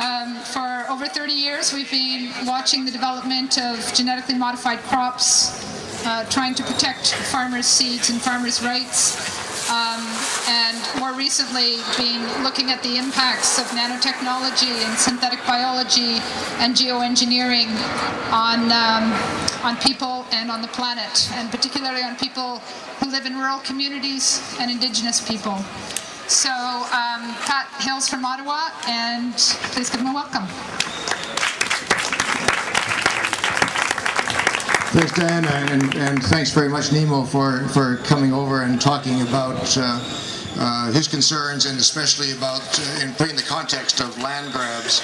For over 30 years, we've been watching the development of genetically modified crops, trying to protect farmers' seeds and farmers' rights, and more recently been looking at the impacts of nanotechnology and synthetic biology and geoengineering on people and on the planet, and particularly on people who live in rural communities and Indigenous people. So, Pat hails from Ottawa, and please give him a welcome. Thanks, Diana, and thanks very much, Nemo, for coming over and talking about his concerns, and especially about in putting the context of land grabs.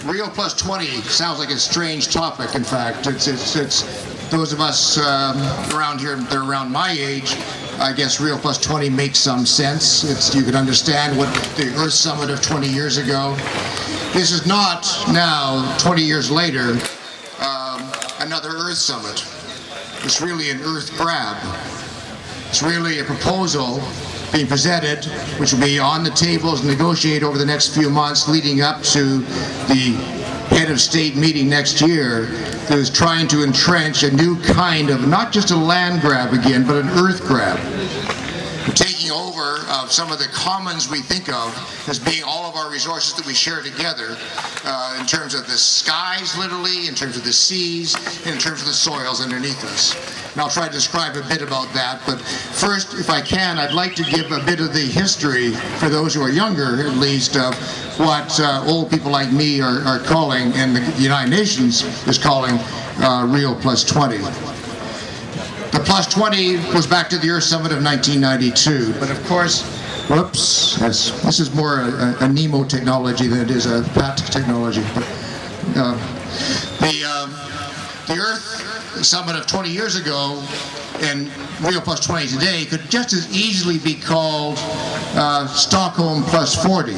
Rio+20 sounds like a strange topic. In fact, it's those of us around here, they're around my age. I guess Rio+20 makes some sense. You can understand what the Earth Summit of 20 years ago. This is not now, 20 years later, another Earth Summit. It's really an Earth grab. It's really a proposal being presented, which will be on the tables, negotiated over the next few months leading up to the head of state meeting next year, that is trying to entrench a new kind of, not just a land grab again, but an earth grab. We're taking over of some of the commons we think of as being all of our resources that we share together, in terms of the skies, literally, in terms of the seas, and in terms of the soils underneath us. And I'll try to describe a bit about that, but first, if I can, I'd like to give a bit of the history, for those who are younger at least, of what old people like me are calling, and the United Nations is calling, Rio+20. The +20 goes back to the Earth Summit of 1992, but of course, whoops, this is more a Nemo technology than it is a Pat technology. But, the Earth Summit of 20 years ago and Rio+20 today could just as easily be called Stockholm +40,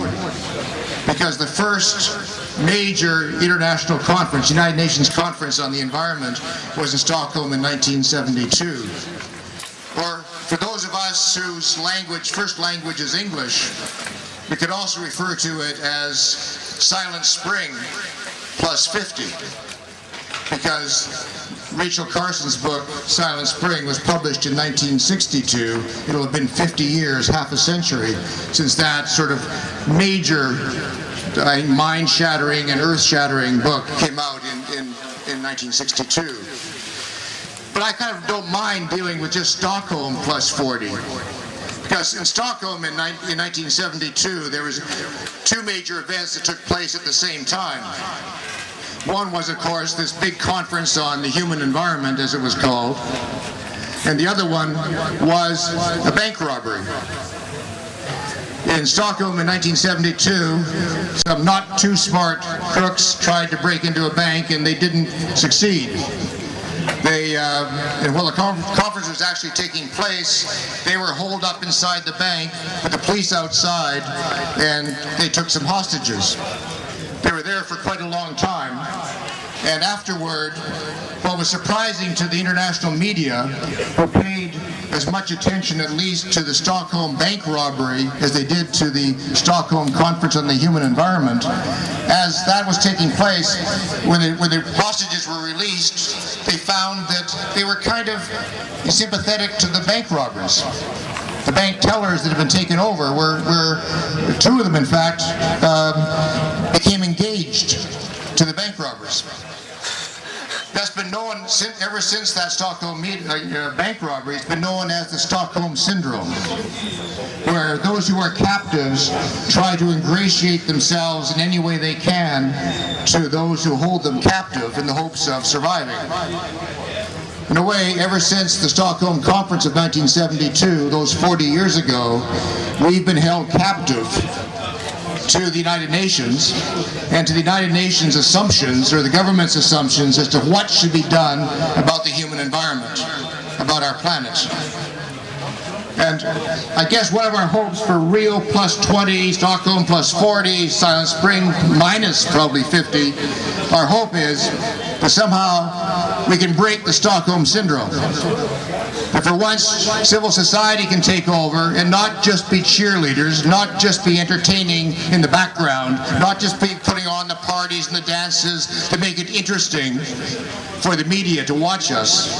because the first major international conference, United Nations Conference on the Environment, was in Stockholm in 1972. Or for those of us whose first language is English, we could also refer to it as Silent Spring +50, because Rachel Carson's book, Silent Spring, was published in 1962. It'll have been 50 years, half a century, since that sort of major mind-shattering and earth-shattering book came out in 1962. But I kind of don't mind dealing with just Stockholm +40, because in Stockholm in 1972 there was two major events that took place at the same time. One was, of course, this big conference on the human environment, as it was called, and the other one was a bank robbery. In Stockholm in 1972, some not too smart crooks tried to break into a bank, and they didn't succeed. And while the conference was actually taking place, they were holed up inside the bank with the police outside, and they took some hostages. They were there for quite a long time, and afterward, what was surprising to the international media, who paid as much attention at least to the Stockholm bank robbery as they did to the Stockholm Conference on the Human Environment, as that was taking place, when the hostages were released, they found that they were kind of sympathetic to the bank robbers. The bank tellers that had been taken over were two of them, in fact, became engaged to the bank robbers. That's been known ever since that Stockholm bank robbery. It's been known as the Stockholm Syndrome, where those who are captives try to ingratiate themselves in any way they can to those who hold them captive in the hopes of surviving. In a way, ever since the Stockholm Conference of 1972, those 40 years ago, we've been held captive to the United Nations and to the United Nations assumptions, or the government's assumptions, as to what should be done about the human environment, about our planet. And I guess one of our hopes for Rio+20, Stockholm +40, Silent Spring minus probably 50, our hope is that somehow we can break the Stockholm Syndrome. That for once, civil society can take over and not just be cheerleaders, not just be entertaining in the background, not just be putting on the parties and the dances to make it interesting for the media to watch us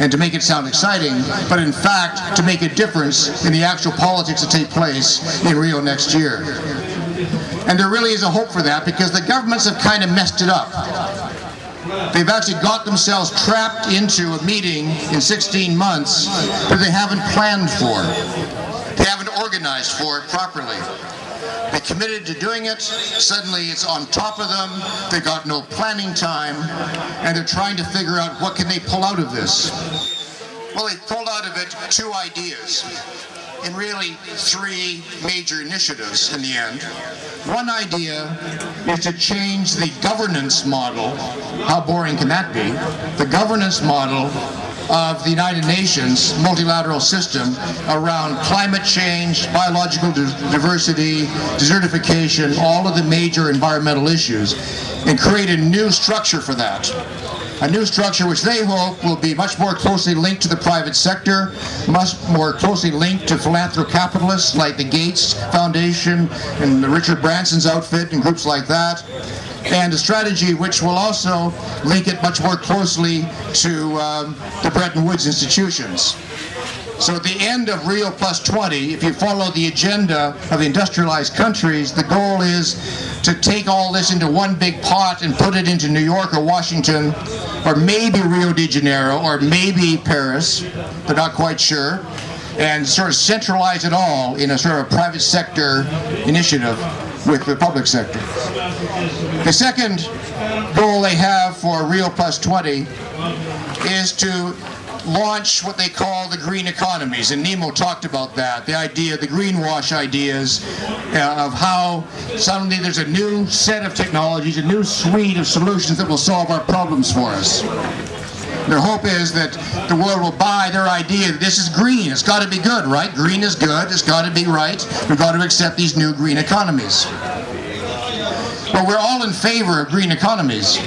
and to make it sound exciting, but in fact to make a difference in the actual politics that take place in Rio next year. And there really is a hope for that, because the governments have kind of messed it up. They've actually got themselves trapped into a meeting in 16 months that they haven't planned for. They haven't organized for it properly. They committed to doing it, suddenly it's on top of them, they've got no planning time, and they're trying to figure out what can they pull out of this. Well, they pulled out of it 2 ideas, and really 3 major initiatives in the end. One idea is to change the governance model. How boring can that be? The governance model of the United Nations multilateral system around climate change, biological diversity, desertification, all of the major environmental issues, and create a new structure for that. A new structure which they hope will be much more closely linked to the private sector, much more closely linked to philanthrocapitalists like the Gates Foundation and the Richard Branson's outfit and groups like that, and a strategy which will also link it much more closely to the Bretton Woods institutions. So at the end of Rio+20, if you follow the agenda of the industrialized countries, the goal is to take all this into one big pot and put it into New York or Washington, or maybe Rio de Janeiro, or maybe Paris, they're not quite sure, and sort of centralize it all in a sort of private sector initiative with the public sector. The second goal they have for Rio+20 is to launch what they call the green economies, and Nemo talked about that, the idea, the greenwash ideas of how suddenly there's a new set of technologies, a new suite of solutions that will solve our problems for us. Their hope is that the world will buy their idea that this is green, it's got to be good, right? Green is good, it's got to be right, we've got to accept these new green economies. But we're all in favor of green economies.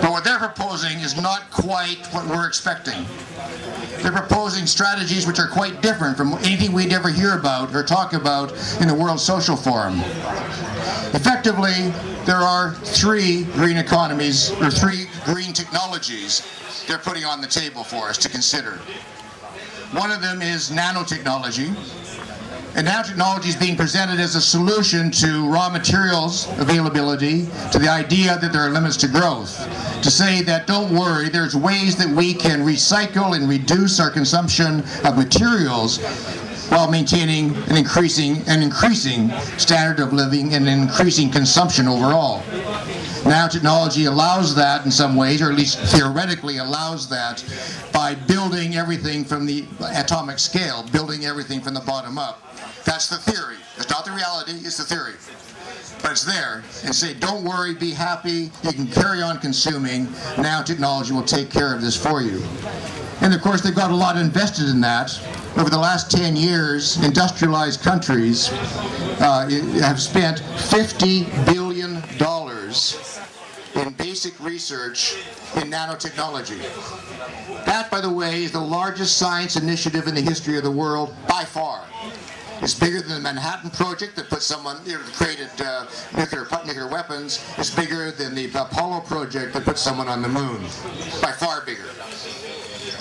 But what they're proposing is not quite what we're expecting. They're proposing strategies which are quite different from anything we'd ever hear about or talk about in the World Social Forum. Effectively, there are 3 green economies, or 3 green technologies they're putting on the table for us to consider. One of them is nanotechnology. And nanotechnology is being presented as a solution to raw materials availability, to the idea that there are limits to growth. To say that, don't worry, there's ways that we can recycle and reduce our consumption of materials while maintaining an increasing standard of living and an increasing consumption overall. Nanotechnology allows that in some ways, or at least theoretically allows that, by building everything from the atomic scale, building everything from the bottom up. That's the theory. It's not the reality, it's the theory. But it's there. And say, don't worry, be happy, you can carry on consuming, nanotechnology will take care of this for you. And of course, they've got a lot invested in that. Over the last 10 years, industrialized countries have spent $50 billion in basic research in nanotechnology. That, by the way, is the largest science initiative in the history of the world by far. It's bigger than the Manhattan Project that put someone, created nuclear weapons. It's bigger than the Apollo Project that put someone on the moon. By far bigger.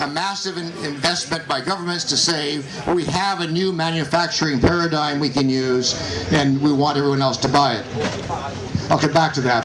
A massive investment by governments to say, we have a new manufacturing paradigm we can use, and we want everyone else to buy it. I'll get back to that.